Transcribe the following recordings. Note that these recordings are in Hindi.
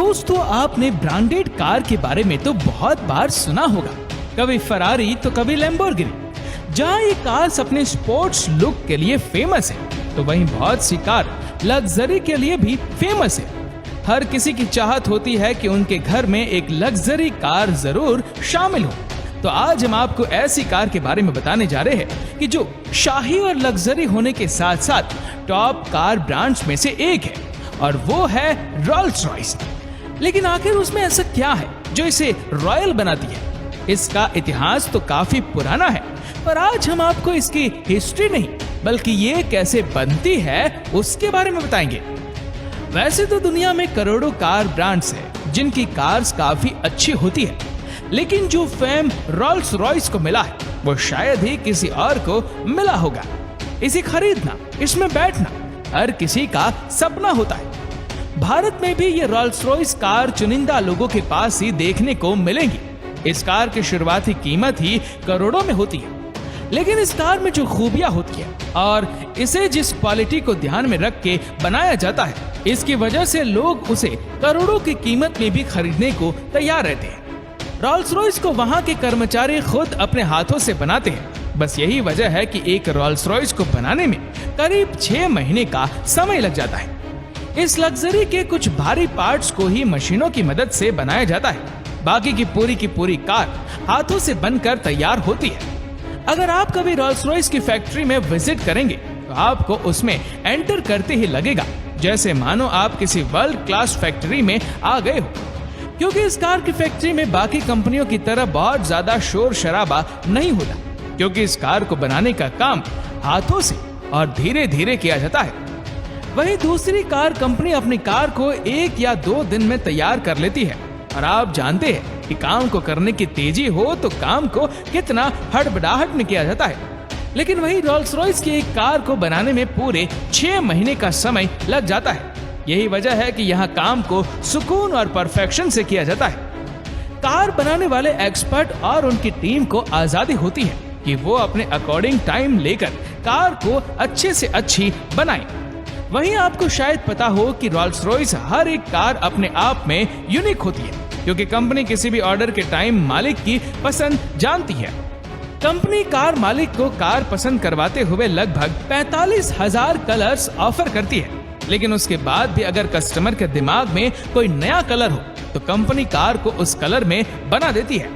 दोस्तों, आपने ब्रांडेड कार के बारे में तो बहुत बार सुना होगा, कभी फरारी तो कभी लैम्बोर्गिनी। जहाँ ये कार्स अपने स्पोर्ट्स लुक के लिए फेमस है, तो वहीं बहुत सी कार लग्जरी के लिए भी फेमस है। हर किसी की चाहत होती है कि उनके घर में एक लग्जरी कार जरूर शामिल हो। तो आज हम आपको ऐसी कार के बारे में बताने जा रहे हैं कि जो शाही और लग्जरी होने के साथ साथ टॉप कार ब्रांड्स में से एक है, और वो है रोल्स रॉयस। लेकिन आखिर उसमें ऐसा क्या है जो इसे रॉयल बनाती है? इसका इतिहास तो काफी पुराना है, पर आज हम आपको इसकी हिस्ट्री नहीं बल्कि ये कैसे बनती है उसके बारे में बताएंगे। वैसे तो दुनिया में करोड़ों कार ब्रांड्स हैं जिनकी कार्स काफी अच्छी होती है, लेकिन जो फेम रोल्स रॉयस को मिला है वो शायद ही किसी और को मिला होगा। इसे खरीदना, इसमें बैठना हर किसी का सपना होता है। भारत में भी ये रोल्स रॉयस कार चुनिंदा लोगों के पास ही देखने को मिलेंगी। इस कार की शुरुआती कीमत ही करोड़ों में होती है, लेकिन इस कार में जो खूबियां होती है और इसे जिस क्वालिटी को ध्यान में रख के बनाया जाता है, इसकी वजह से लोग उसे करोड़ों की कीमत में भी खरीदने को तैयार रहते हैं। रोल्स रॉयस को वहाँ के कर्मचारी खुद अपने हाथों से बनाते हैं। बस यही वजह है कि एक रोल्स रॉयस को बनाने में करीब 6 महीने का समय लग जाता है। इस लग्जरी के कुछ भारी पार्ट्स को ही मशीनों की मदद से बनाया जाता है। बाकी की पूरी कार हाथों से बनकर तैयार होती है। अगर आप कभी रोल्स रॉयस की फैक्ट्री में विजिट करेंगे तो आपको उसमें एंटर करते ही लगेगा जैसे मानो आप किसी वर्ल्ड क्लास फैक्ट्री में आ गए हो, क्योंकि इस कार की फैक्ट्री में बाकी कंपनियों की तरह बहुत ज्यादा शोर शराबा नहीं होता, क्योंकि इस कार को बनाने का काम हाथों से और धीरे धीरे किया जाता है। वहीं दूसरी कार कंपनी अपनी कार को 1 या 2 दिन में तैयार कर लेती है, और आप जानते हैं कि काम को करने की तेजी हो तो काम को कितना हड़बड़ाहट में किया जाता है। लेकिन वही रोल्स रॉयस की एक कार को बनाने में पूरे 6 महीने का समय लग जाता है। यही वजह है कि यहाँ काम को सुकून और परफेक्शन से किया जाता है। कार बनाने वाले एक्सपर्ट और उनकी टीम को आजादी होती है कि वो अपने अकॉर्डिंग टाइम लेकर कार को अच्छे से अच्छी बनाएं। वहीं आपको शायद पता हो कि रोल्स रॉयस हर एक कार अपने आप में यूनिक होती है, क्योंकि कंपनी किसी भी ऑर्डर के टाइम मालिक की पसंद जानती है। कंपनी कार मालिक को कार पसंद करवाते हुए लगभग 45,000 कलर्स ऑफर करती है, लेकिन उसके बाद भी अगर कस्टमर के दिमाग में कोई नया कलर हो तो कंपनी कार को उस कलर में बना देती है।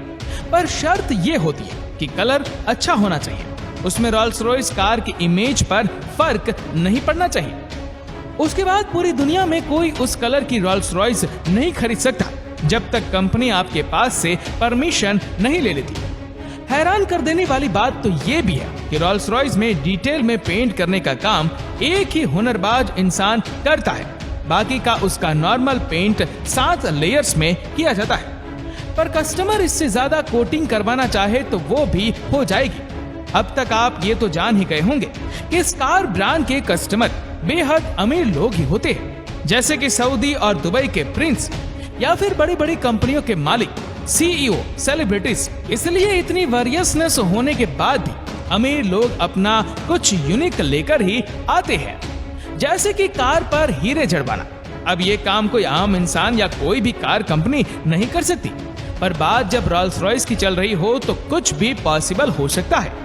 पर शर्त ये होती है कि कलर अच्छा होना चाहिए, उसमें रोल्स रॉयस कार की इमेज पर फर्क नहीं पड़ना चाहिए। उसके बाद पूरी दुनिया में कोई उस कलर की रोल्स रॉयस नहीं खरीद सकता जब तक कंपनी आपके पास से परमिशन नहीं ले लेती। हैरान कर देने वाली बात तो ये भी है कि रोल्स रॉयस में डिटेल में पेंट करने का काम एक ही हुनरबाज इंसान करता है, बाकी का उसका नॉर्मल पेंट 7 लेयर्स में किया जाता है। पर कस्टमर इससे ज्यादा कोटिंग करवाना चाहे तो वो भी हो जाएगी। अब तक आप ये तो जान ही गए होंगे कि इस कार ब्रांड के कस्टमर बेहद अमीर लोग ही होते हैं, जैसे कि सऊदी और दुबई के प्रिंस या फिर बड़ी बड़ी कंपनियों के मालिक, सीईओ, सेलिब्रिटीज। इसलिए इतनी वरीयसनेस होने के बाद भी अमीर लोग अपना कुछ यूनिक लेकर ही आते हैं, जैसे कि कार पर हीरे जड़वाना। अब ये काम कोई आम इंसान या कोई भी कार कंपनी नहीं कर सकती, पर बात जब रोल्स रॉयस की चल रही हो तो कुछ भी पॉसिबल हो सकता है।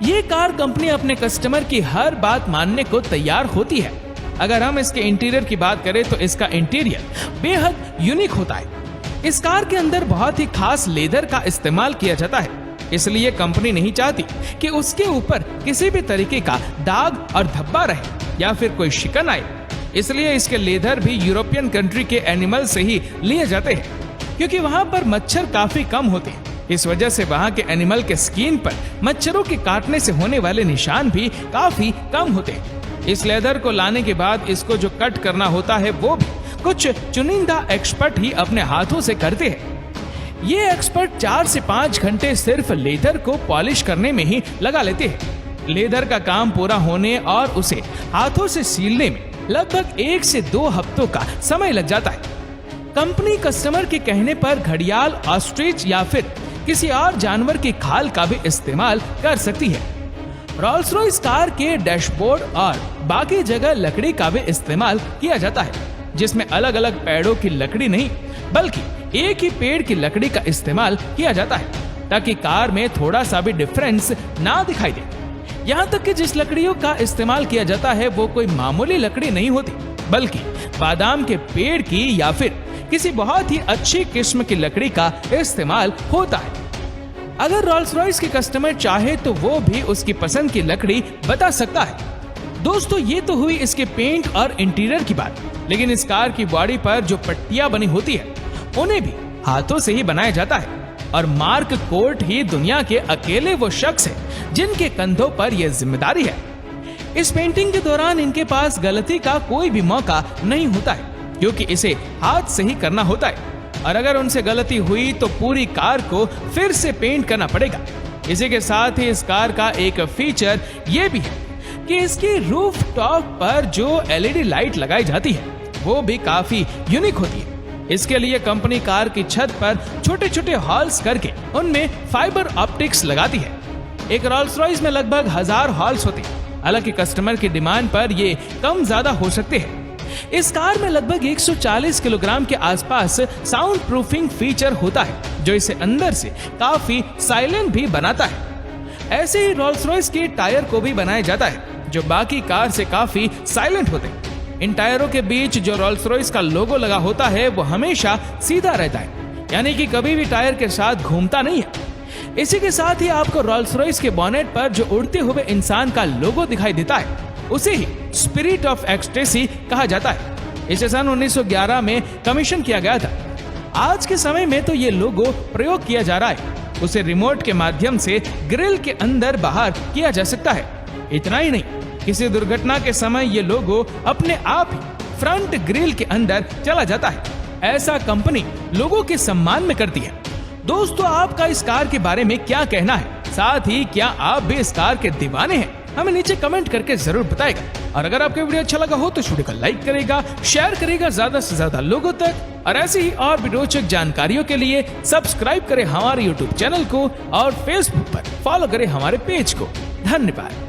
ये कार कंपनी अपने कस्टमर की हर बात मानने को तैयार होती है। अगर हम इसके इंटीरियर की बात करें तो इसका इंटीरियर बेहद यूनिक होता है। इस कार के अंदर बहुत ही खास लेदर का इस्तेमाल किया जाता है, इसलिए कंपनी नहीं चाहती कि उसके ऊपर किसी भी तरीके का दाग और धब्बा रहे या फिर कोई शिकन आए। इसलिए इसके लेदर भी यूरोपियन कंट्री के एनिमल से ही लिए जाते हैं, क्योंकि वहाँ पर मच्छर काफी कम होते हैं। इस वजह से वहाँ के एनिमल के स्किन पर मच्छरों के काटने से होने वाले निशान भी काफी कम होते हैं। इस लेदर को लाने के बाद इसको जो कट करना होता है वो भी कुछ चुनिंदा एक्सपर्ट ही अपने हाथों से करते हैं। ये एक्सपर्ट 4 से 5 घंटे सिर्फ लेदर को पॉलिश करने में ही लगा लेते हैं। लेदर का काम पूरा होने और उसे हाथों से सीलने में लगभग 1 से 2 हफ्तों का समय लग जाता है। कंपनी कस्टमर के कहने पर घड़ियाल, ऑस्ट्रिच या फिर किसी और जानवर की खाल का भी इस्तेमाल कर सकती है। रोल्स रॉयस कार के डैशबोर्ड और बाकी जगह लकड़ी का भी इस्तेमाल किया जाता है। जिसमें अलग अलग पेड़ों की लकड़ी नहीं बल्कि एक ही पेड़ की लकड़ी का इस्तेमाल किया जाता है, ताकि कार में थोड़ा सा भी डिफरेंस ना दिखाई दे। यहाँ तक कि जिस लकड़ियों का इस्तेमाल किया जाता है वो कोई मामूली लकड़ी नहीं होती, बल्कि बादाम के पेड़ की या फिर किसी बहुत ही अच्छी किस्म की लकड़ी का इस्तेमाल होता है। अगर रॉल्स रॉयस के कस्टमर चाहे तो वो भी उसकी पसंद की लकड़ी बता सकता है। दोस्तों, ये तो हुई इसके पेंट और इंटीरियर की बात, लेकिन इस कार की बॉडी पर जो पट्टियां बनी होती है उन्हें भी हाथों से ही बनाया जाता है, और मार्क कोर्ट ही दुनिया के अकेले वो शख्स है जिनके कंधों पर यह जिम्मेदारी है। इस पेंटिंग के दौरान इनके पास गलती का कोई भी मौका नहीं होता है, क्योंकि इसे हाथ से ही करना होता है, और अगर उनसे गलती हुई तो पूरी कार को फिर से पेंट करना पड़ेगा। इसी के साथ ही इस कार का एक फीचर ये भी है कि इसकी रूफ टॉप पर जो एलईडी लाइट लगाई जाती है वो भी काफी यूनिक होती है। इसके लिए कंपनी कार की छत पर छोटे छोटे हॉल्स करके उनमें फाइबर ऑप्टिक्स लगाती है। एक रॉल्स रॉयस में लगभग 1000 हॉल्स होते हैं, हालांकि कस्टमर की डिमांड पर ये कम ज्यादा हो सकते हैं। इस कार में लगभग 140 किलोग्राम के आसपास साउंड प्रूफिंग फीचर होता है, जो इसे अंदर से काफी साइलेंट भी बनाता है। ऐसे ही रॉल्स रॉयस के टायर को भी बनाया जाता है, जो बाकी कार से काफी साइलेंट होते हैं। इन टायरों के बीच जो रॉल्स रॉयस का लोगो लगा होता है वो हमेशा सीधा रहता है, यानी कि कभी भी टायर के साथ घूमता नहीं है। इसी के साथ ही आपको रॉल्स रॉयस के बॉनेट पर जो उड़ते हुए इंसान का लोगो दिखाई देता है उसे ही स्पिरिट ऑफ एक्सटेसी कहा जाता है। इसे सन 1911 में कमीशन किया गया था। आज के समय में तो ये लोगो प्रयोग किया जा रहा है, उसे रिमोट के माध्यम से ग्रिल के अंदर बाहर किया जा सकता है। इतना ही नहीं, किसी दुर्घटना के समय ये लोगो अपने आप ही फ्रंट ग्रिल के अंदर चला जाता है। ऐसा कंपनी लोगों के सम्मान में करती है। दोस्तों, आपका इस कार के बारे में क्या कहना है? साथ ही क्या आप भी इस कार के दीवाने हैं? हमें नीचे कमेंट करके जरूर बताएगा। और अगर आपको वीडियो अच्छा लगा हो तो वीडियो को लाइक करेगा, शेयर करेगा ज्यादा से ज्यादा लोगों तक। और ऐसी ही और भी रोचक जानकारियों के लिए सब्सक्राइब करें हमारे YouTube चैनल को और Facebook पर फॉलो करें हमारे पेज को। धन्यवाद।